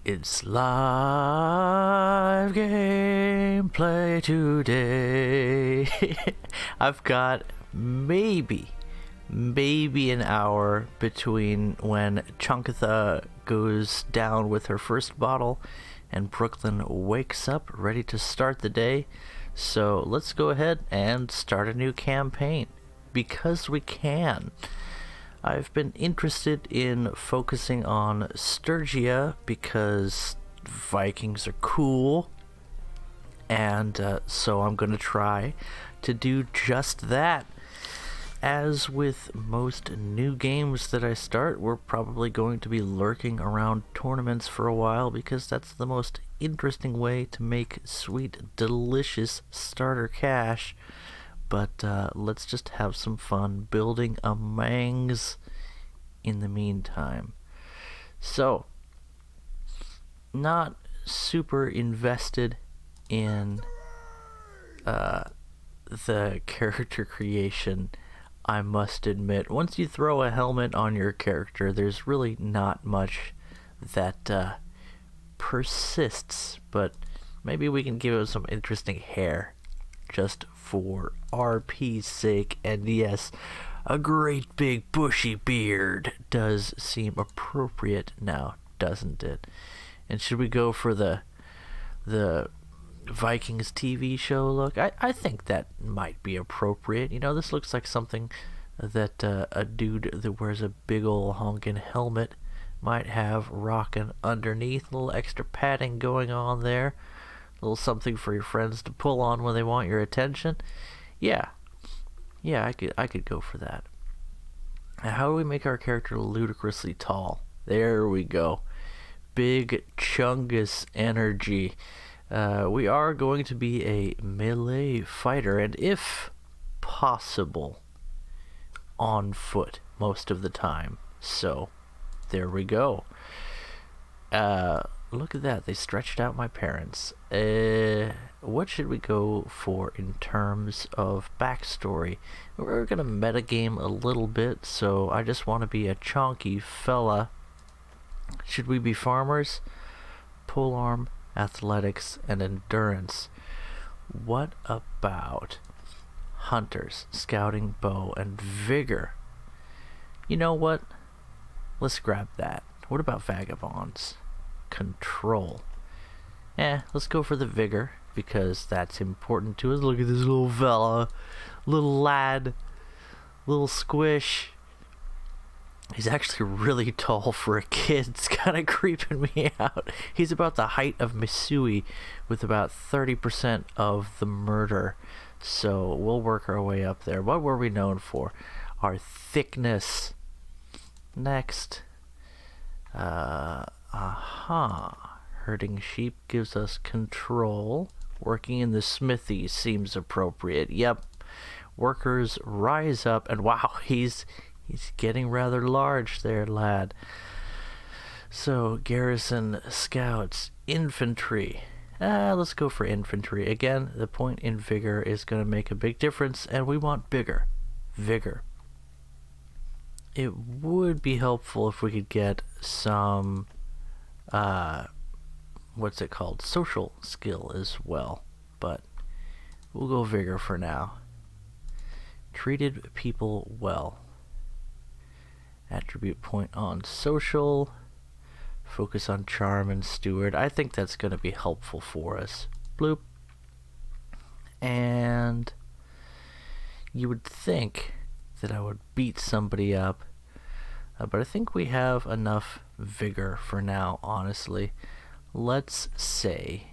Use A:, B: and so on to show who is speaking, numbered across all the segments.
A: It's live gameplay today. I've got maybe an hour between when Chungus goes down with her first bottle and Brooklyn wakes up ready to start the day. So let's go ahead and start a new campaign because we can. I've been interested in focusing on Sturgia because Vikings are cool, and so I'm going to try to do just that. As with most new games that I start, we're probably going to be lurking around tournaments for a while because that's the most interesting way to make sweet, delicious starter cash. But let's just have some fun building a mangs in the meantime. So, not super invested in the character creation, I must admit. Once you throw a helmet on your character, there's really not much that persists, but maybe we can give it some interesting hair just for RP's sake. And yes, a great big bushy beard does seem appropriate now, doesn't it? And should we go for the Vikings TV show look? I think that might be appropriate. You know, this looks like something that a dude that wears a big ol' honkin' helmet might have rocking underneath. A little extra padding going on there. A little something for your friends to pull on when they want your attention. Yeah, I could go for that. Now, how do we make our character ludicrously tall? There we go. Big Chungus energy. We are going to be a melee fighter, and if possible, on foot most of the time. So, there we go. Look at that, they stretched out my parents. What should we go for in terms of backstory? We're gonna metagame a little bit, so I just want to be a chonky fella. Should we be farmers? Polearm, athletics, and endurance. What about hunters, scouting, bow, and vigor? You know what? Let's grab that. What about vagabonds? Control. Let's go for the vigor because that's important to us. Look at this little fella, little lad, little squish. He's actually really tall for a kid. It's kind of creeping me out. He's about the height of Misui with about 30% of the murder. So we'll work our way up there. What were we known for? Our thickness. Next. Herding sheep gives us control. Working in the smithy seems appropriate. Yep. Workers rise up, and wow, he's getting rather large there, lad. So, garrison scouts, infantry. Let's go for infantry. Again, the point in vigor is going to make a big difference, and we want bigger. Vigor. It would be helpful if we could get some, what's it called? Social skill as well. But we'll go vigor for now. Treated people well. Attribute point on social. Focus on charm and steward. I think that's going to be helpful for us. Bloop. And you would think that I would beat somebody up, but I think we have enough vigor for now, honestly. Let's say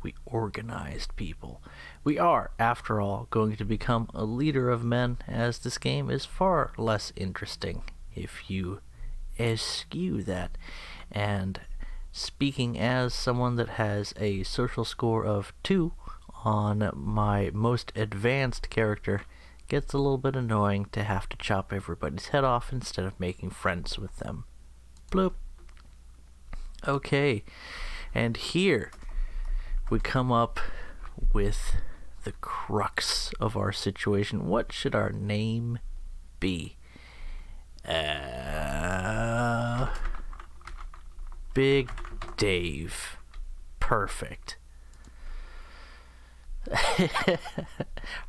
A: we organized people. We are, after all, going to become a leader of men, as this game is far less interesting if you eschew that. And speaking as someone that has a social score of 2 on my most advanced character, gets a little bit annoying to have to chop everybody's head off instead of making friends with them. Bloop. Okay, and here we come up with the crux of our situation. What should our name be? Big Dave. Perfect.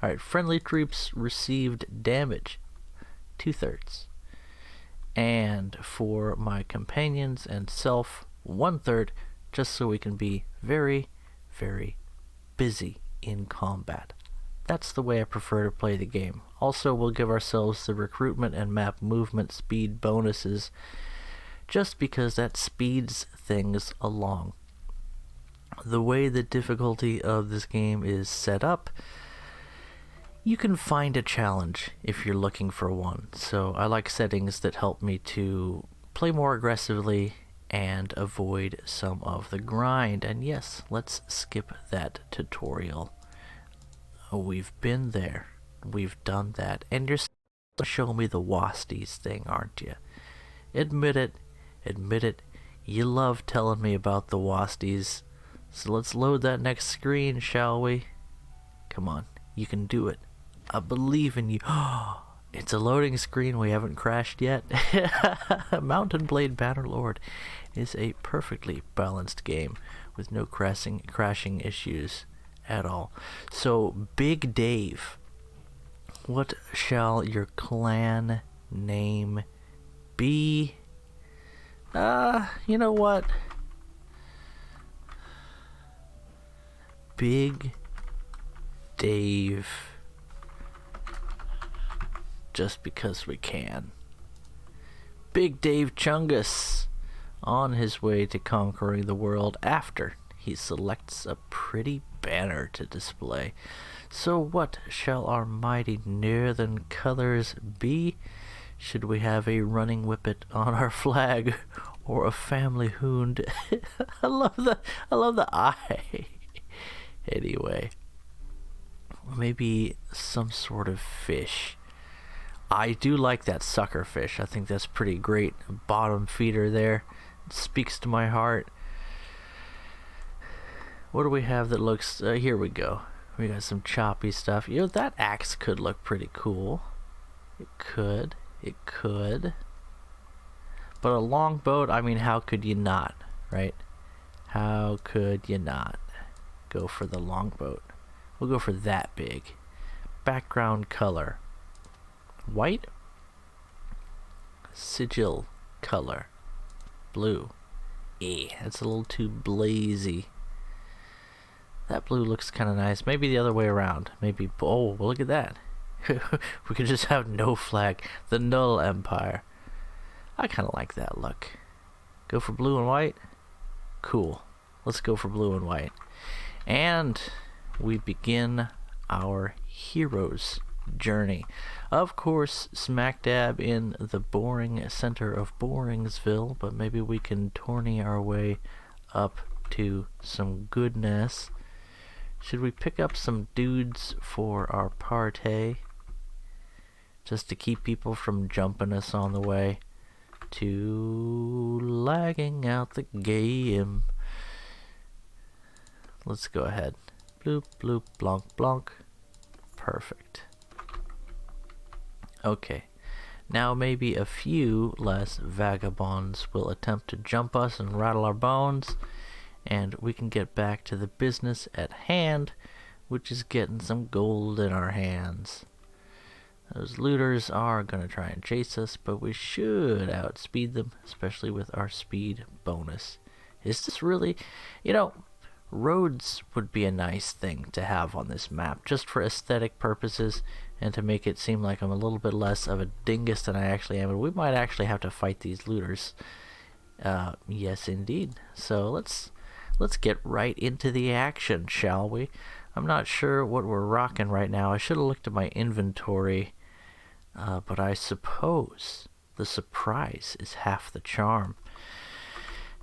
A: Alright, friendly troops received damage. 2/3. And for my companions and self, 1/3, just so we can be very, very busy in combat. That's the way I prefer to play the game. Also, we'll give ourselves the recruitment and map movement speed bonuses, just because that speeds things along. The way the difficulty of this game is set up, you can find a challenge if you're looking for one. So I like settings that help me to play more aggressively and avoid some of the grind. And yes, let's skip that tutorial. We've been there. We've done that. And you're still showing me the Wasties thing, aren't you? Admit it. Admit it. You love telling me about the Wasties. So let's load that next screen, shall we? Come on. You can do it. I believe in you. It's a loading screen. We haven't crashed yet. Mountain Blade Bannerlord is a perfectly balanced game with no crashing issues at all. So, Big Dave, what shall your clan name be? You know what? Big Dave. Just because we can. Big Dave Chungus, on his way to conquering the world after he selects a pretty banner to display. So what shall our mighty northern colors be? Should we have a running whippet on our flag or a family hound? I love the eye. Anyway, maybe some sort of fish. I do like that sucker fish. I think that's pretty great. Bottom feeder there. It speaks to my heart. What do we have that looks... here we go. We got some choppy stuff. You know, that axe could look pretty cool. It could. It could. But a longboat, I mean, how could you not, right? How could you not go for the longboat? We'll go for that big. Background color. White. Sigil color. Blue. That's a little too blazy. That blue looks kind of nice. Maybe the other way around. Maybe... oh, well, look at that. We could just have no flag. The Null Empire. I kind of like that look. Go for blue and white? Cool. Let's go for blue and white. And we begin our hero's journey. Of course, smack dab in the boring center of Boringsville, but maybe we can tourney our way up to some goodness. Should we pick up some dudes for our party? Just to keep people from jumping us on the way to lagging out the game. Let's go ahead. Bloop, bloop, blonk, blonk. Perfect. Okay. Now maybe a few less vagabonds will attempt to jump us and rattle our bones, and we can get back to the business at hand, which is getting some gold in our hands. Those looters are gonna try and chase us, but we should outspeed them, especially with our speed bonus. Is this really... you know, roads would be a nice thing to have on this map, just for aesthetic purposes, and to make it seem like I'm a little bit less of a dingus than I actually am. And we might actually have to fight these looters. Yes, indeed. So let's get right into the action, shall we? I'm not sure what we're rocking right now. I should have looked at my inventory, but I suppose the surprise is half the charm.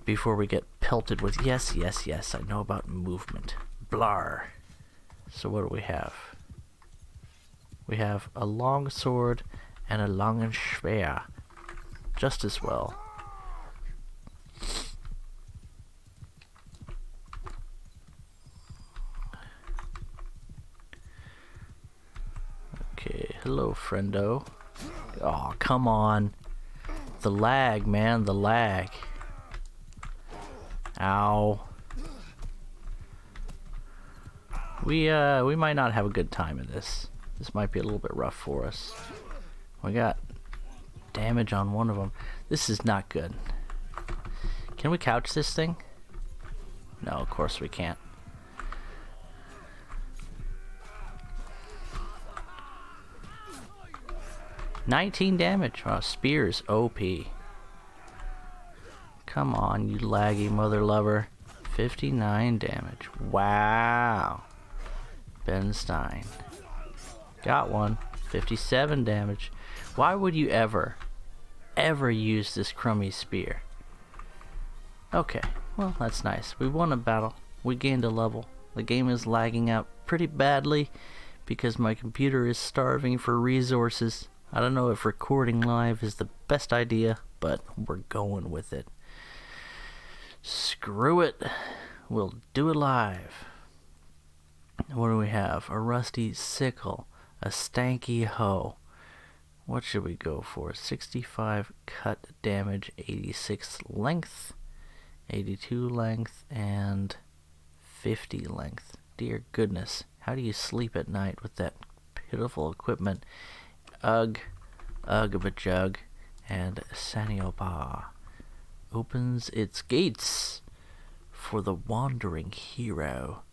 A: Before we get pelted with yes, yes, yes, I know about movement. Blar. So what do we have? We have a long sword and a langen Schwer. Just as well. Okay, hello, friendo. Oh, come on. The lag, man, the lag. Ow. We might not have a good time in this. This might be a little bit rough for us. We got damage on one of them. This is not good. Can we couch this thing? No, of course we can't. $19 damage. Oh, spears OP. Come on, you laggy mother lover. 59 damage. Wow. Ben Stein. Got one. 57 damage. Why would you ever use this crummy spear? Okay, well, that's nice. We won a battle. We gained a level. The game is lagging out pretty badly because my computer is starving for resources. I don't know if recording live is the best idea, but we're going with it. Screw it. We'll do it live. What do we have? A rusty sickle. A stanky hoe. What should we go for? 65 cut damage, 86 length, 82 length, and 50 length. Dear goodness, how do you sleep at night with that pitiful equipment? Ugh, ugh of a jug, and Sanioba opens its gates for the wandering hero.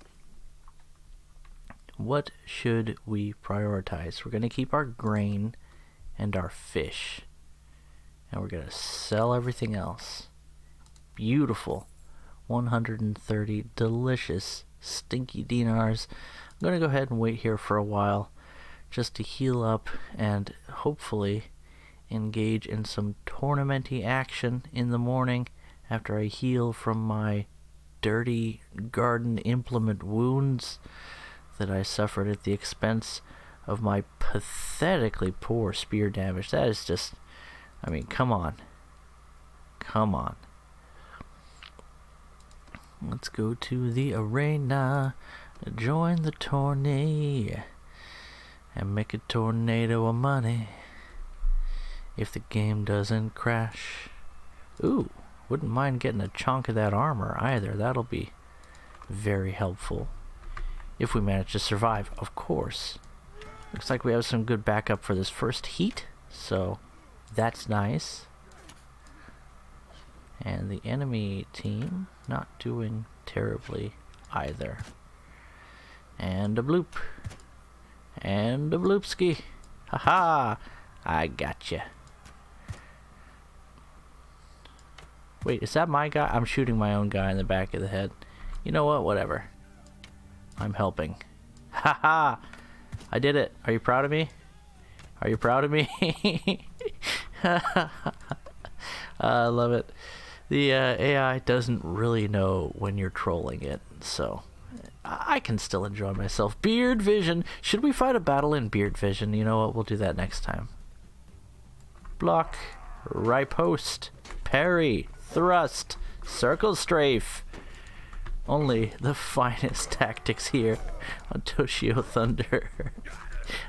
A: What should we prioritize? We're going to keep our grain and our fish, and we're going to sell everything else. Beautiful. 130 delicious stinky dinars. I'm going to go ahead and wait here for a while just to heal up and hopefully engage in some tournament-y action in the morning after I heal from my dirty garden implement wounds that I suffered at the expense of my pathetically poor spear damage. That is just, I mean, come on. Come on. Let's go to the arena, join the tourney, and make a tornado of money if the game doesn't crash. Ooh, wouldn't mind getting a chunk of that armor either. That'll be very helpful. If we manage to survive, of course. Looks like we have some good backup for this first heat, so that's nice. And the enemy team not doing terribly either. And a bloop. And a bloopski. Haha! I gotcha. Wait, is that my guy? I'm shooting my own guy in the back of the head. You know what? Whatever. I'm helping. Haha! I did it. Are you proud of me? Are you proud of me? I love it. The AI doesn't really know when you're trolling it, so I can still enjoy myself. Beard vision. Should we fight a battle in beard vision? You know what? We'll do that next time. Block. Riposte. Parry. Thrust. Circle strafe. Only the finest tactics here on Toshio Thunder.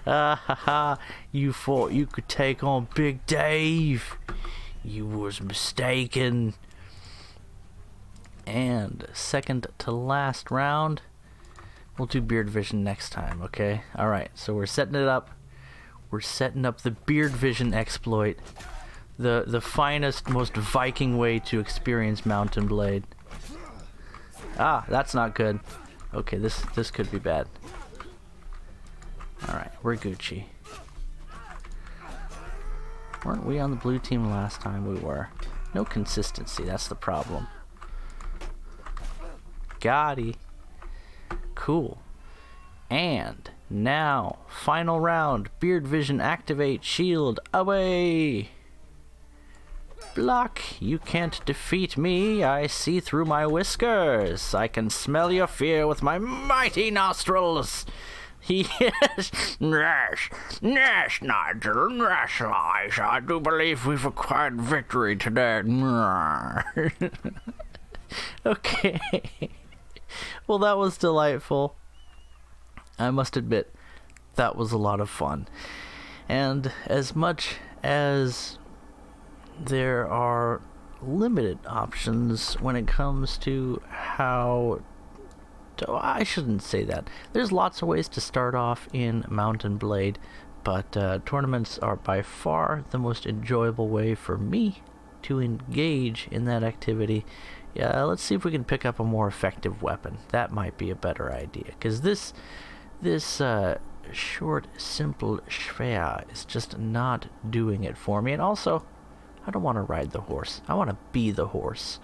A: Ah ha ha! You thought you could take on Big Dave. You was mistaken. And second to last round. We'll do beard vision next time, okay? Alright, so we're setting it up. We're setting up the beard vision exploit. The finest, most Viking way to experience Mountain Blade. Ah, that's not good. Okay, this could be bad. Alright, we're Gucci. Weren't we on the blue team last time? We were. No consistency, that's the problem. Gotti. Cool. And now, final round. Beard vision activate. Shield away. Block. You can't defeat me. I see through my whiskers. I can smell your fear with my mighty nostrils. Yes, yes, Nigel, yes, Liza. I do believe we've acquired victory today. Okay. Well, that was delightful. I must admit, that was a lot of fun. And as much as there are limited options when it comes to how to, I shouldn't say that. There's lots of ways to start off in Mount and Blade, but tournaments are by far the most enjoyable way for me to engage in that activity. Yeah, let's see if we can pick up a more effective weapon. That might be a better idea, because this short, simple Schwer is just not doing it for me. And also, I don't want to ride the horse. I want to be the horse.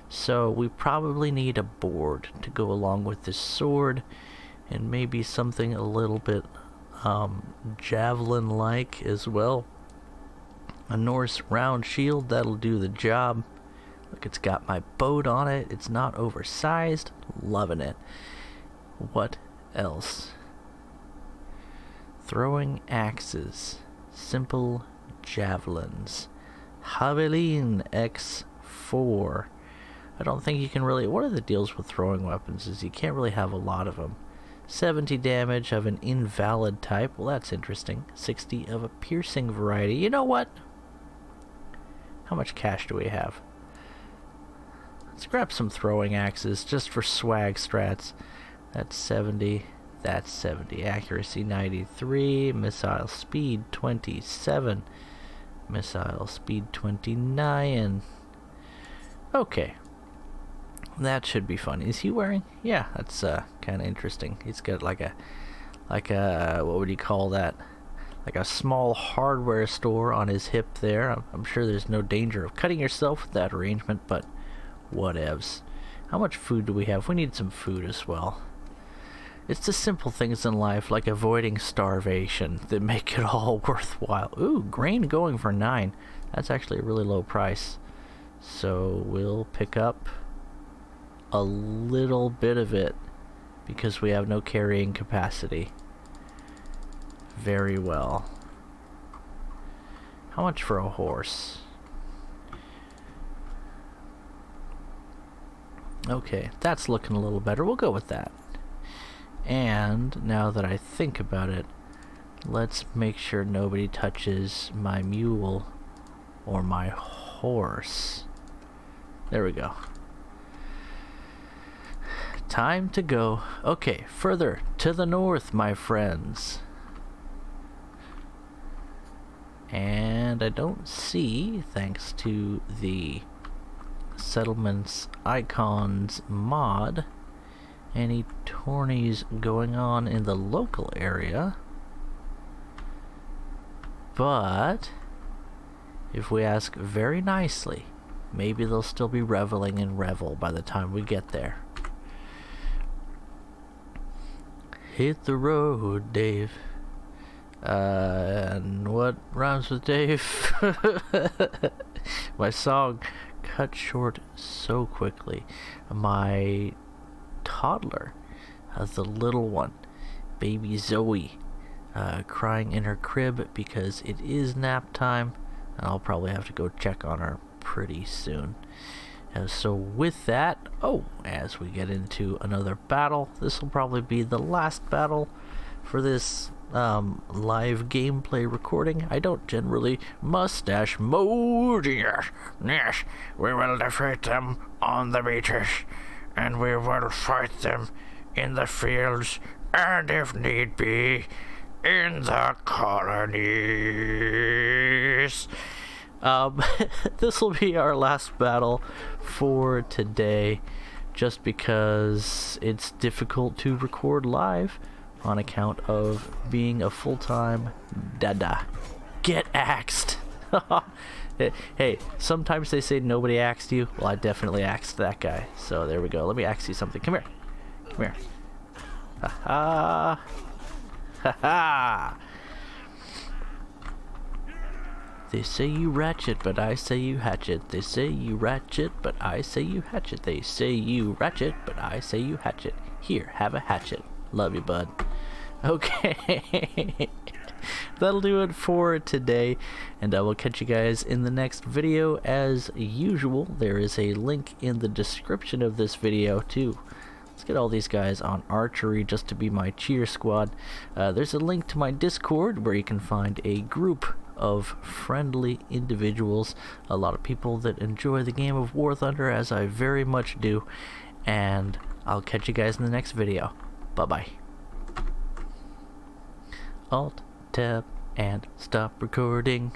A: So we probably need a board to go along with this sword, and maybe something a little bit javelin-like as well. A Norse round shield, that'll do the job. Look, it's got my boat on it. It's not oversized. Loving it. What else? Throwing axes. Simple javelins. Javelin X4. I don't think you can really... One of the deals with throwing weapons is you can't really have a lot of them. 70 damage of an invalid type. Well, that's interesting. 60 of a piercing variety. You know what? How much cash do we have? Let's grab some throwing axes just for swag strats. That's 70. That's 70. Accuracy 93. Missile speed 27. Missile speed 29. Okay. That should be fun. Is he wearing? Yeah, that's kind of interesting. He's got like a what would you call that? Like a small hardware store on his hip there. I'm sure there's no danger of cutting yourself with that arrangement, but whatevs. How much food do we have? We need some food as well. It's the simple things in life, like avoiding starvation, that make it all worthwhile. Ooh, grain going for 9. That's actually a really low price. So we'll pick up a little bit of it because we have no carrying capacity. Very well. How much for a horse? Okay, that's looking a little better. We'll go with that. And now that I think about it, let's make sure nobody touches my mule or my horse. There we go. Time to go. Okay, further to the north, my friends. And I don't see, thanks to the Settlements Icons mod, any tourneys going on in the local area. But if we ask very nicely, maybe they'll still be reveling in Revel by the time we get there. Hit the road, Dave. And what rhymes with Dave? My song cut short so quickly. My toddler, the little one, baby Zoe, crying in her crib because it is nap time, and I'll probably have to go check on her pretty soon. So with that, as we get into another battle, this will probably be the last battle for this live gameplay recording. I don't generally mustache mode. Yes, we will defeat them on the beaches, and we will fight them in the fields, and if need be, in the colonies. This will be our last battle for today, just because it's difficult to record live on account of being a full-time dada. Get axed! Hey, sometimes they say nobody axed you. Well, I definitely axed that guy. So there we go. Let me ax you something. Come here. Come here. Ha-ha! Ha-ha! They say you ratchet, but I say you hatchet. They say you ratchet, but I say you hatchet. They say you ratchet, but I say you hatchet. Here, have a hatchet. Love you, bud. Okay. That'll do it for today, and I will catch you guys in the next video. As usual, there is a link in the description of this video too. Let's get all these guys on archery just to be my cheer squad. There's a link to my Discord where you can find a group of friendly individuals, a lot of people that enjoy the game of War Thunder, as I very much do, and I'll catch you guys in the next video. Bye-bye. Alt, tab, and stop recording.